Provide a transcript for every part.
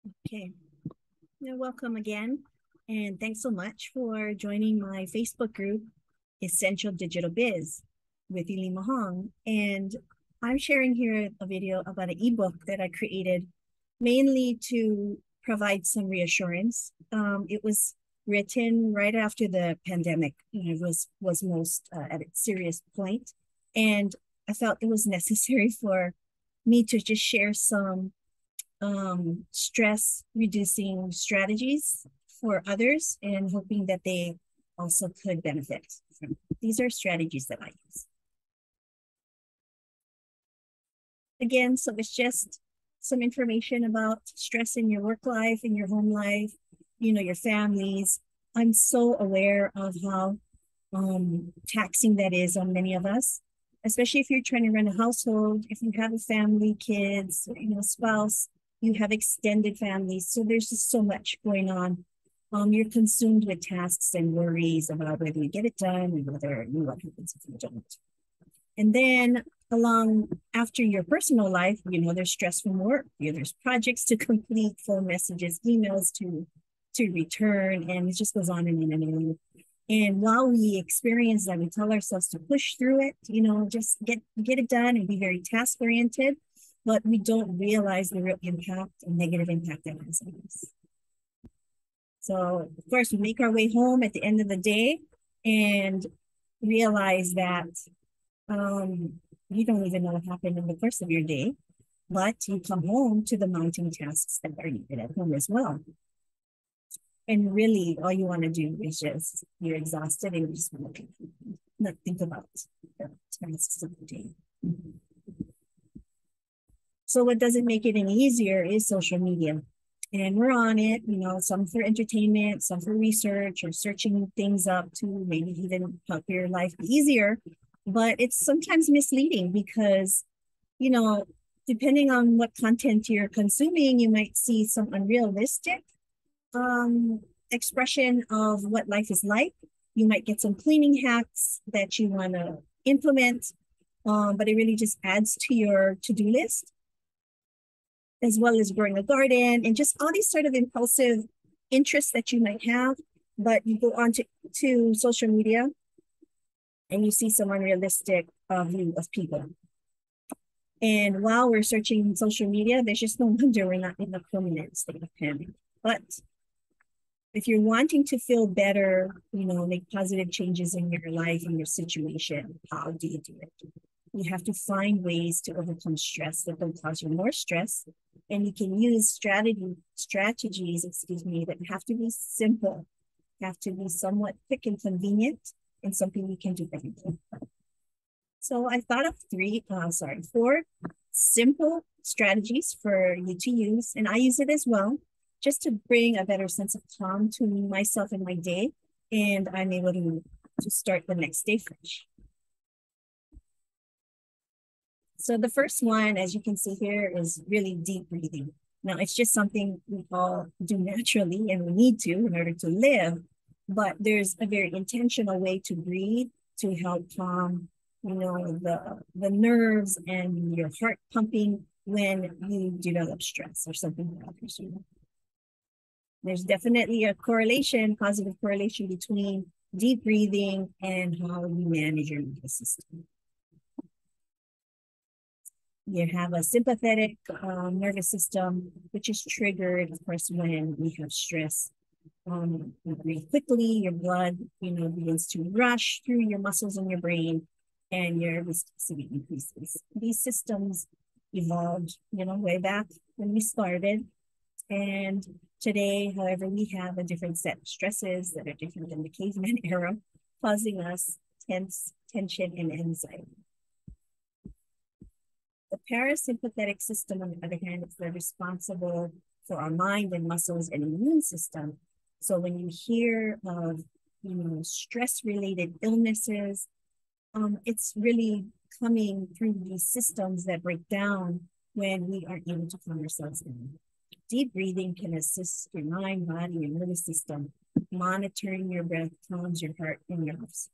Okay, welcome again. And thanks so much for joining my Facebook group, Essential Digital Biz with Elima Hong. And I'm sharing here a video about an ebook that I created mainly to provide some reassurance. It was written right after the pandemic, was most at its serious point. And I felt it was necessary for me to just share some stress reducing strategies for others and hoping that they also could benefit from. These are strategies that I use. Again, so it's just some information about stress in your work life, in your home life, your families. I'm so aware of how taxing that is on many of us, especially if you're trying to run a household, if you have a family, kids, spouse, you have extended families. So there's just so much going on. You're consumed with tasks and worries about whether you get it done and whether what happens if you don't. And then along after your personal life, there's stress from work. There's projects to complete, phone messages, emails to return, and it just goes on and on and on. And while we experience that, we tell ourselves to push through it, just get it done and be very task oriented, but we don't realize the real impact and negative impact that has on us. So of course, we make our way home at the end of the day and realize that you don't even know what happened in the course of your day, but you come home to the mounting tasks that are needed at home as well. And really, all you want to do is just, you're exhausted and you just want to not think about the tasks of the day. So what doesn't make it any easier is social media. And we're on it, some for entertainment, some for research or searching things up to maybe even help your life be easier. But it's sometimes misleading because, depending on what content you're consuming, you might see some unrealistic expression of what life is like. You might get some cleaning hacks that you want to implement, but it really just adds to your to-do list, as well as growing a garden and just all these sort of impulsive interests that you might have. But you go on to social media and you see some unrealistic view of people. And while we're searching social media, there's just no wonder we're not in a permanent state of panic. But if you're wanting to feel better, make positive changes in your life and your situation, how do you do it? You have to find ways to overcome stress that don't cause you more stress. And you can use strategies, that have to be simple, have to be somewhat quick and convenient, and something you can do every day. So I thought of four simple strategies for you to use, and I use it as well, just to bring a better sense of calm to myself and my day, and I'm able to start the next day fresh. So the first one, as you can see here, is really deep breathing. Now, it's just something we all do naturally and we need to in order to live, but there's a very intentional way to breathe to help calm, the nerves and your heart pumping when you develop stress or something that bothers you. There's definitely a positive correlation between deep breathing and how you manage your nervous system. You have a sympathetic nervous system, which is triggered, of course, when we have stress. You breathe quickly, your blood, begins to rush through your muscles in your brain, and your viscosity increases. These systems evolved, way back when we started. And today, however, we have a different set of stresses that are different than the caveman era, causing us tension, and anxiety. The parasympathetic system, on the other hand, is responsible for our mind and muscles and immune system. So when you hear of, stress-related illnesses, it's really coming through these systems that break down when we aren't able to calm ourselves down. Deep breathing can assist your mind, body, and nervous system. Monitoring your breath calms your heart and nerves.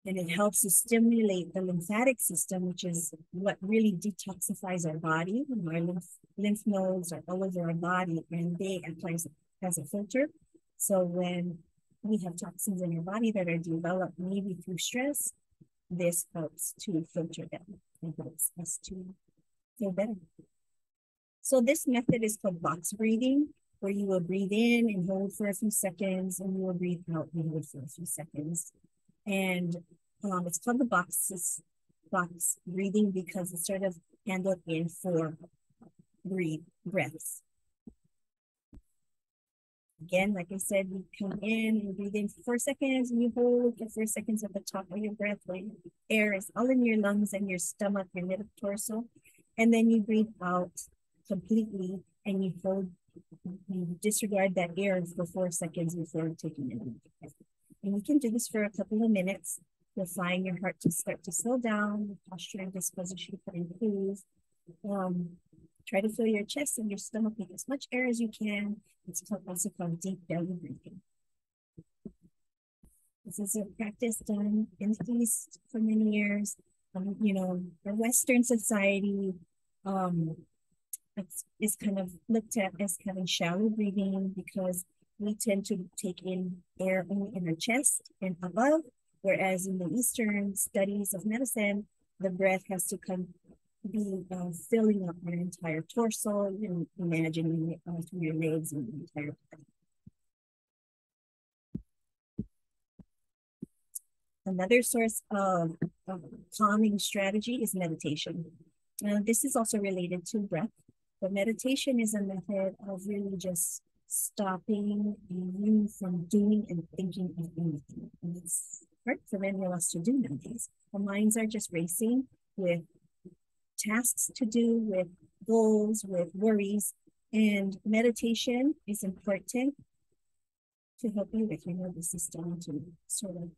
And it helps to stimulate the lymphatic system, which is what really detoxifies our body. Our lymph nodes are all over our body, and they act as a filter. So when we have toxins in our body that are developed maybe through stress, this helps to filter them and helps us to feel better. So this method is called box breathing, where you will breathe in and hold for a few seconds, and you will breathe out and hold for a few seconds. And it's called the box breathing because it's sort of handled in 4 breaths. Again, like I said, you come in and breathe in for 4 seconds, and you hold for 4 seconds at the top of your breath where air is all in your lungs and your stomach, your middle torso. And then you breathe out completely, and you disregard that air for 4 seconds before taking it in. And you can do this for a couple of minutes. You'll find your heart to start to slow down, your posture and disposition can improve. Try to fill your chest and your stomach with as much air as you can. It's also called deep belly breathing. This is a practice done in the East for many years. The Western society is kind of looked at as having shallow breathing because we tend to take in air only in our chest and above, whereas in the Eastern studies of medicine, the breath has to be filling up your entire torso and imagining it through your legs and the entire body. Another source of calming strategy is meditation. This is also related to breath, but meditation is a method of really just stopping you from doing and thinking of anything. And it's hard for many of us to do nowadays. Our minds are just racing with tasks to do, with goals, with worries, and meditation is important to help you with your nervous system, to sort of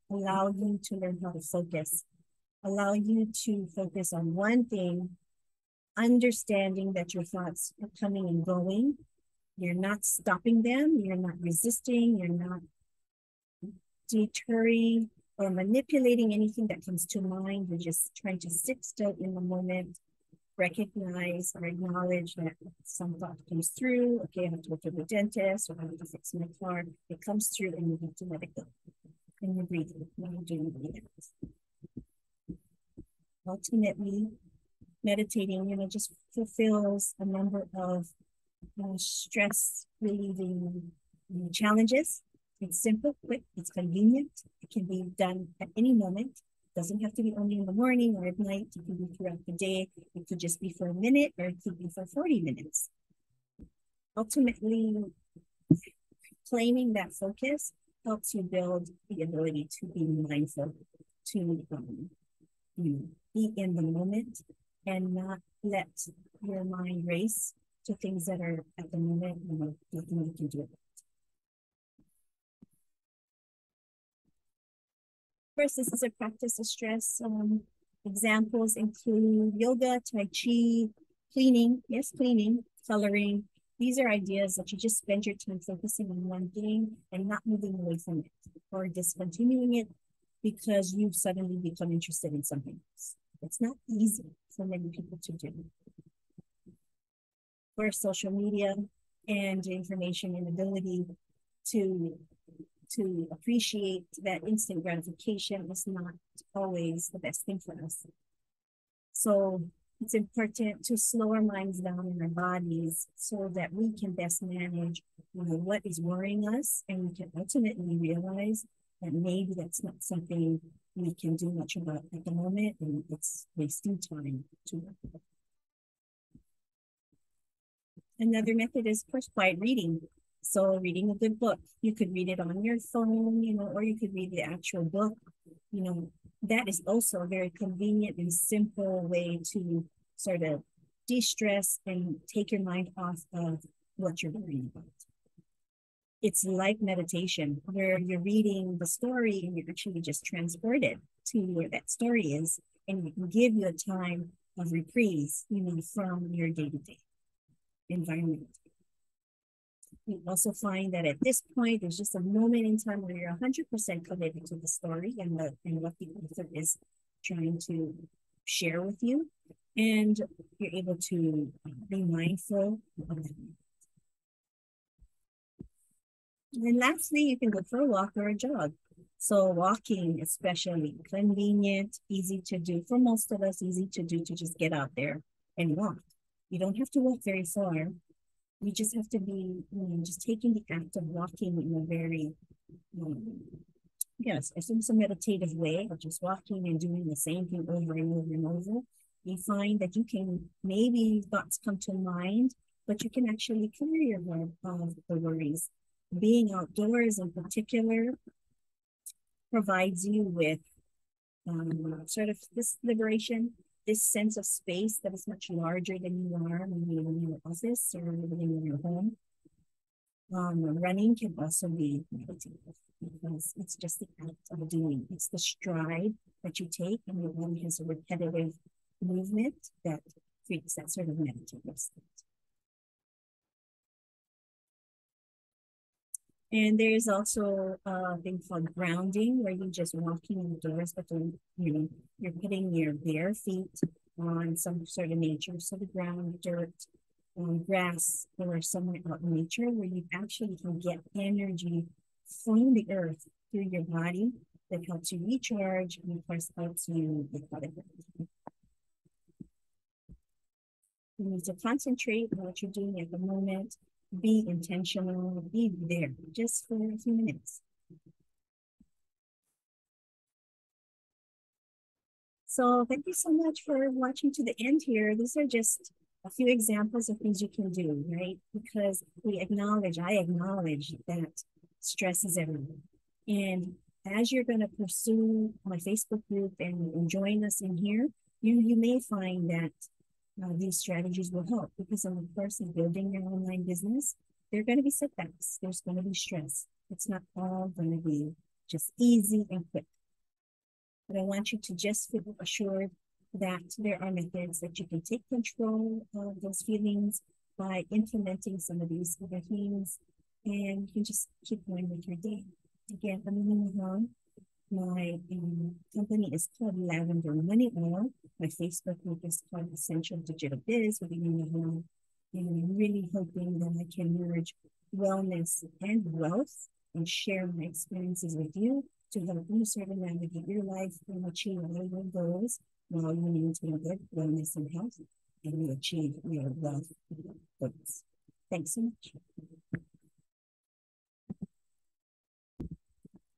allow you to learn how to focus, allow you to focus on one thing, understanding that your thoughts are coming and going. You're not stopping them, you're not resisting, you're not deterring or manipulating anything that comes to mind. You're just trying to sit still in the moment, recognize or acknowledge that some thought comes through. Okay, I have to go to the dentist, or I have to fix my car. It comes through and you have to let it go. And you're breathing, when you're doing breathing. Ultimately, meditating, just fulfills a number of stress relieving challenges. It's simple, quick, it's convenient. It can be done at any moment. It doesn't have to be only in the morning or at night. It can be throughout the day. It could just be for a minute, or it could be for 40 minutes. Ultimately, claiming that focus helps you build the ability to be mindful, to be in the moment and not let your mind race to things that are at the moment, nothing you can do about it. First, this is a practice of stress. Examples include yoga, tai chi, cleaning, coloring. These are ideas that you just spend your time focusing on one thing and not moving away from it, or discontinuing it because you've suddenly become interested in something else. It's not easy for many people to do. For social media and information and ability to appreciate that instant gratification is not always the best thing for us. So it's important to slow our minds down in our bodies so that we can best manage what is worrying us, and we can ultimately realize that maybe that's not something we can do much about at the moment, and it's wasting time to work with. Another method is, of course, quiet reading. So reading a good book, you could read it on your phone, or you could read the actual book. That is also a very convenient and simple way to sort of de-stress and take your mind off of what you're worrying about. It's like meditation, where you're reading the story and you're actually just transported to where that story is, and it can give you a time of reprise, from your day-to-day environment. We also find that at this point, there's just a moment in time where you're 100% committed to the story and what the author is trying to share with you. And you're able to be mindful of that. And lastly, you can go for a walk or a jog. So walking, especially convenient, easy to do for most of us, easy to do to just get out there and walk. You don't have to walk very far. You just have to be, just taking the act of walking in a very, um, yes, it's a meditative way of just walking and doing the same thing over and over and over. You find that you can, maybe thoughts come to mind, but you can actually clear your head of the worries. Being outdoors in particular provides you with sort of this liberation, this sense of space that is much larger than you are when you're in your office or living in your home. Running can also be meditative because it's just the act of doing. It's the stride that you take, and your body has a repetitive movement that creates that sort of meditative state. And there's also a thing called grounding, where you're just walking indoors, but then, you're putting your bare feet on some sort of nature, so the ground, dirt, grass, or somewhere out in nature where you actually can get energy from the earth through your body that helps you recharge and, of course, helps you with other things. You need to concentrate on what you're doing at the moment. Be intentional, be there just for a few minutes. So thank you so much for watching to the end here. These are just a few examples of things you can do, right? Because I acknowledge that stress is everywhere. And as you're going to pursue my Facebook group and join us in here, you may find that these strategies will help, because in the course of building your online business, there are going to be setbacks. There's going to be stress. It's not all going to be just easy and quick. But I want you to just feel assured that there are methods that you can take control of those feelings by implementing some of these other things, and you can just keep going with your day. Again, I'm in the home. My company is called Lavender Money Oil. My Facebook group is called Essential Digital Biz with home. And I'm really hoping that I can merge wellness and wealth and share my experiences with you to help you sort of navigate your life and achieve all your goals while you maintain good wellness and health, and you achieve your wealth goals. Thanks so much.